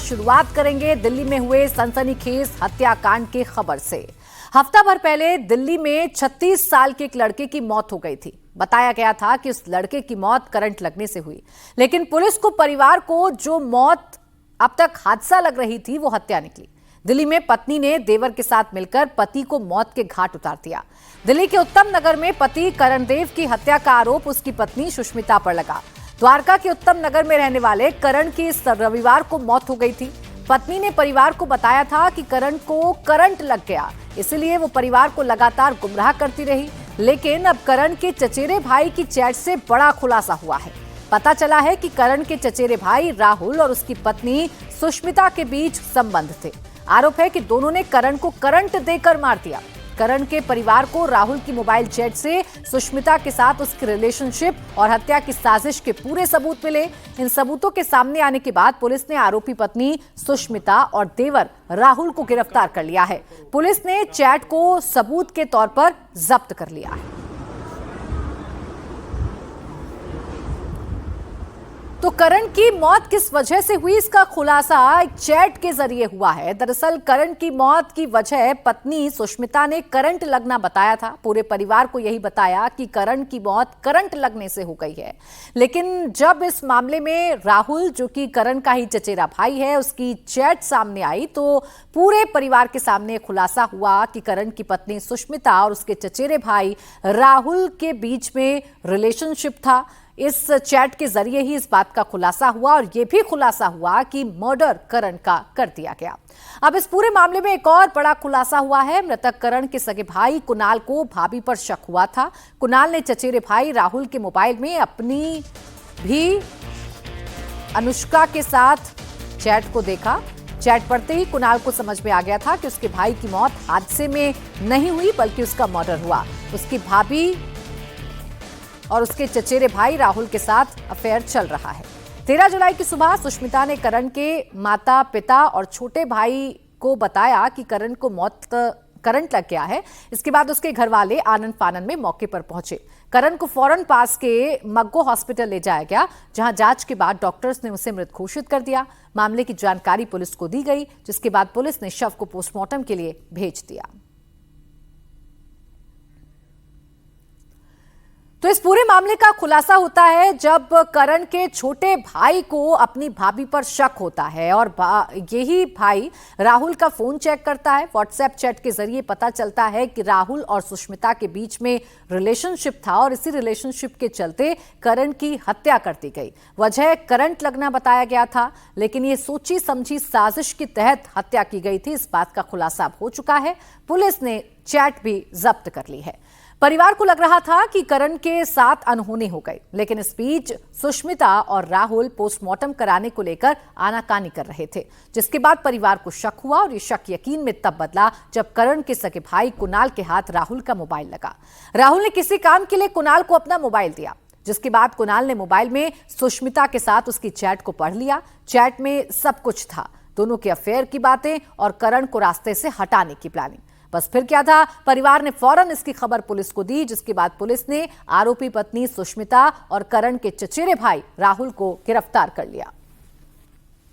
शुरुआत करेंगे दिल्ली में हुए सनसनीखेज हत्याकांड की खबर से। हफ्ता भर पहले दिल्ली में 36 साल के एक लड़के की मौत हो गई थी। बताया गया था कि उस लड़के की मौत करंट लगने से हुई, लेकिन पुलिस को परिवार को जो मौत अब तक हादसा लग रही थी वो हत्या निकली। दिल्ली में पत्नी ने देवर के साथ मिलकर पति को मौत के घाट उतार दिया। दिल्ली के उत्तम नगर में पति करण देव की हत्या का आरोप उसकी पत्नी सुष्मिता पर लगा। द्वारका के उत्तम नगर में रहने वाले करण की इस रविवार को मौत हो गई थी। पत्नी ने परिवार को बताया था कि करण को करंट लग गया, इसलिए वो परिवार को लगातार गुमराह करती रही। लेकिन अब करण के चचेरे भाई की चैट से बड़ा खुलासा हुआ है। पता चला है कि करण के चचेरे भाई राहुल और उसकी पत्नी सुष्मिता के बीच संबंध थे। आरोप है कि दोनों ने करण को करंट देकर मार दिया। करण के परिवार को राहुल की मोबाइल चैट से सुष्मिता के साथ उसकी रिलेशनशिप और हत्या की साजिश के पूरे सबूत मिले। इन सबूतों के सामने आने के बाद पुलिस ने आरोपी पत्नी सुष्मिता और देवर राहुल को गिरफ्तार कर लिया है। पुलिस ने चैट को सबूत के तौर पर जब्त कर लिया है। तो करण की मौत किस वजह से हुई, इसका खुलासा एक चैट के जरिए हुआ है। दरअसल करण की मौत की वजह पत्नी सुष्मिता ने करंट लगना बताया था। पूरे परिवार को यही बताया कि करण की मौत करंट लगने से हो गई है। लेकिन जब इस मामले में राहुल, जो कि करण का ही चचेरा भाई है, उसकी चैट सामने आई तो पूरे परिवार के सामने खुलासा हुआ कि करण की पत्नी सुष्मिता और उसके चचेरे भाई राहुल के बीच में रिलेशनशिप था। इस चैट के जरिए ही इस बात का खुलासा हुआ और यह भी खुलासा हुआ कि मर्डर करण का कर दिया गया। अब इस पूरे मामले में एक और बड़ा खुलासा हुआ है। मृतक करण के सगे भाई कुणाल को भाभी पर शक हुआ था। कुणाल ने चचेरे भाई राहुल के मोबाइल में अपनी भी अनुष्का के साथ चैट को देखा। चैट पढ़ते ही कुणाल को समझ में आ गया था कि उसके भाई की मौत हादसे में नहीं हुई बल्कि उसका मर्डर हुआ। उसकी भाभी और उसके चचेरे भाई राहुल के साथ अफेयर चल रहा है। 13 जुलाई की सुबह सुष्मिता ने करण के माता पिता और छोटे भाई को बताया कि करण को करंट लग गया है। इसके बाद उसके घर वाले आनन फानन में मौके पर पहुंचे। करण को फौरन पास के मग्गो हॉस्पिटल ले जाया गया, जहां जांच के बाद डॉक्टर्स ने उसे मृत घोषित कर दिया। मामले की जानकारी पुलिस को दी गई, जिसके बाद पुलिस ने शव को पोस्टमार्टम के लिए भेज दिया। तो इस पूरे मामले का खुलासा होता है जब करण के छोटे भाई को अपनी भाभी पर शक होता है और यही भाई राहुल का फोन चेक करता है। व्हाट्सएप चैट के जरिए पता चलता है कि राहुल और सुष्मिता के बीच में रिलेशनशिप था और इसी रिलेशनशिप के चलते करण की हत्या कर दी गई। वजह करंट लगना बताया गया था, लेकिन ये सोची समझी साजिश के तहत हत्या की गई थी। इस बात का खुलासा अब हो चुका है। पुलिस ने चैट भी जब्त कर ली है। परिवार को लग रहा था कि करण के साथ अनहोनी हो गई, लेकिन इस बीच सुष्मिता और राहुल पोस्टमार्टम कराने को लेकर आनाकानी कर रहे थे, जिसके बाद परिवार को शक हुआ और ये शक यकीन में तब बदला जब करण के सगे भाई कुणाल के हाथ राहुल का मोबाइल लगा। राहुल ने किसी काम के लिए कुणाल को अपना मोबाइल दिया, जिसके बाद कुणाल ने मोबाइल में सुष्मिता के साथ उसकी चैट को पढ़ लिया। चैट में सब कुछ था, दोनों के अफेयर की बातें और करण को रास्ते से हटाने की प्लानिंग। बस फिर क्या था, परिवार ने फौरन इसकी खबर पुलिस को दी, जिसके बाद पुलिस ने आरोपी पत्नी सुष्मिता और करण के चचेरे भाई राहुल को गिरफ्तार कर लिया।